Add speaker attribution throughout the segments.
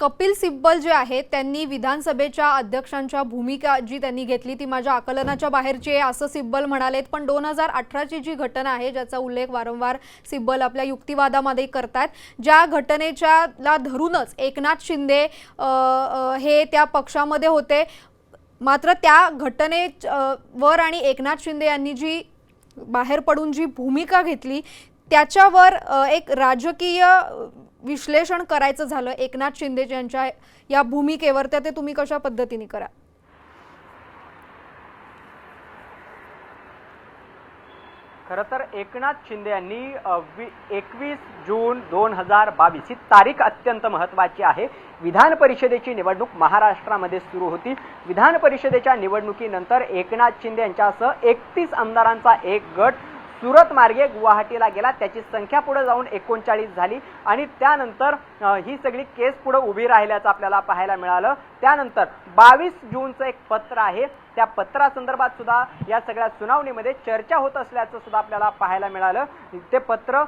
Speaker 1: कपिल सिब्बल जे आहेत त्यांनी विधानसभेच्या अध्यक्षांच्या भूमिका जी त्यांनी घेतली ती माझ्या आकलनाच्या बाहेरची आहे असं सिब्बल म्हणालेत। पण 2018 ची जी घटना आहे ज्याचा उल्लेख वारंवार सिब्बल आपल्या युक्तिवादामध्ये करतात, ज्या घटनेच्या ला धरूनच एकनाथ शिंदे हे त्या पक्षामध्ये होते, मात्र त्या घटनेवर आणि एकनाथ शिंदे यांनी जी बाहेर पडून जी भूमिका घेतली त्याच्यावर एक राजकीय विश्लेषण करायचं झालं एकनाथ शिंदे यांच्या या भूमिकेवर, तर ते तुम्ही कशा पद्धतीने करा?
Speaker 2: खरं तर एकनाथ शिंदे यांनी 21 जून 2022 ही तारीख अत्यंत महत्त्वाची आहे। विधान परिषदेची निवडणूक महाराष्ट्रामध्ये सुरू होती। विधान परिषदेच्या निवडणुकीनंतर एकनाथ शिंदे यांच्यासह 31 आमदारांचा एक गट सुरत मार्गे गुवाहाटीला गेला। त्याची संख्या पुढे जाऊन 39 झाली आणि त्यानंतर ही सगळी केस पुढे उभी राहिल्याचं आपल्याला पाहायला मिळालं। त्यानंतर 22 जूनचं एक पत्र आहे, त्या पत्रासंदर्भात सुद्धा या सगळ्या सुनावणीमध्ये चर्चा होत असल्याचं सुद्धा आपल्याला पाहायला मिळालं। ते पत्र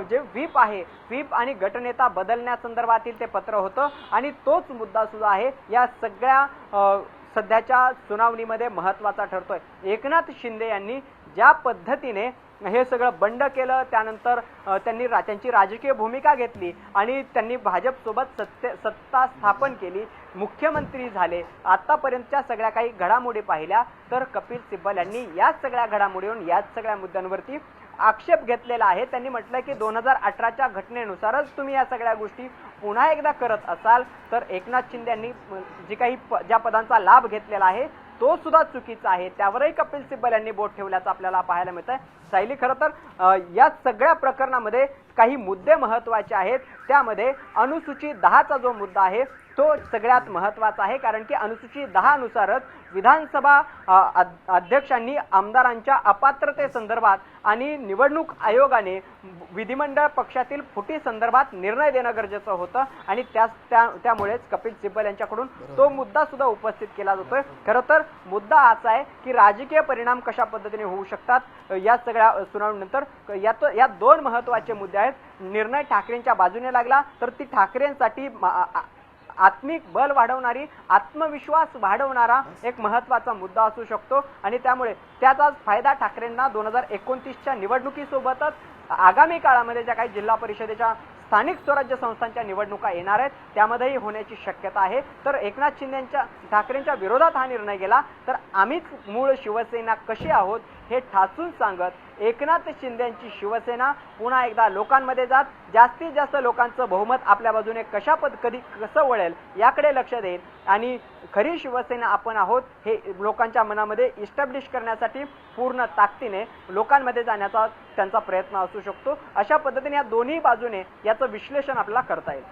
Speaker 2: जे व्हीप आहे, व्हीप आणि गटनेता बदलण्यासंदर्भातील ते पत्र होतं आणि तोच मुद्दा सुद्धा आहे या सगळ्या सध्याच्या सुनावणीमध्ये महत्त्वाचा ठरतोय। एकनाथ शिंदे यांनी ज्या पद्धतीने हे सगळं बंड केलं, त्यानंतर त्यांची राजकीय भूमिका घेतली आणि त्यांनी भाजपसोबत सत्ता स्थापन केली, मुख्यमंत्री झाले, आतापर्यंतच्या सगळ्या काही घडामोडी पाहिल्या तर कपिल सिब्बल यांनी या सगळ्या घडामोडीवरून या सगळ्या मुद्द्यांवरती आक्षेप घेतलेला आहे। त्यांनी म्हटलं की 2018च्या घटनेनुसारच तुम्ही या सगळ्या गोष्टी पुन्हा एकदा करत असाल तर एकनाथ शिंदे यांनी जी काही ज्या पदांचा लाभ घेतलेला आहे तो सुद्धा चुकीचा आहे, त्यावरही कपिल सिब्बल यांनी बोट ठेवल्याचं आपल्याला पाहायला मिळतंय। सायली, खरं तर या सगळ्या प्रकरणामध्ये काही मुद्दे महत्त्वाचे आहेत। त्यामध्ये अनुसूची 10चा जो मुद्दा आहे तो सगळ्यात महत्त्वाचा आहे, कारण की अनुसूची 10 नुसारच विधानसभा अध्यक्षांनी आमदारांच्या अपात्रतेसंदर्भात आणि निवडणूक आयोगाने विधिमंडळ पक्षातील फुटी संदर्भात निर्णय देणं गरजेचं होतं आणि त्यामुळेच कपिल सिब्बल यांच्याकडून तो मुद्दा सुद्धा उपस्थित केला जातोय। खरं तर मुद्दा असा आहे की राजकीय परिणाम कशा पद्धतीने होऊ शकतात या सगळ्या सुनावणीनंतर या दोन महत्त्वाचे मुद्दे आहेत। निर्णय ठाकरेंच्या बाजूने लागला तर ती ठाकरेंसाठी आत्मिक बल वाढवणारी, आत्मविश्वास वाढवणारा एक महत्त्वाचा मुद्दा असू शकतो आणि त्यामुळे त्याचाच फायदा ठाकरेंना 2029च्या निवडणुकीसोबतच आगामी काळामध्ये ज्या काही जिल्हा परिषदेच्या स्थानिक स्वराज्य संस्थांच्या निवडणुका येणार आहेत त्यामध्येही होण्याची शक्यता आहे। तर एकनाथ शिंदेंच्या ठाकरेंच्या विरोधात हा निर्णय गेला तर आम्हीच मूळ शिवसेना कशी आहोत हे ठासून सांगत एकनाथ शिंदेंची शिवसेना पुन्हा एकदा लोकांमध्ये जात जास्तीत जास्त लोकांचं बहुमत आपल्या बाजूने कसं वळेल याकडे लक्ष देईल आणि खरी शिवसेना आपण आहोत हे लोकांच्या मनामध्ये इस्टॅब्लिश करण्यासाठी पूर्ण ताकदीने लोकांमध्ये जाण्याचा त्यांचा प्रयत्न असू शकतो। अशा पद्धतीने या दोन्ही बाजूने याचं विश्लेषण आपल्याला करता येईल।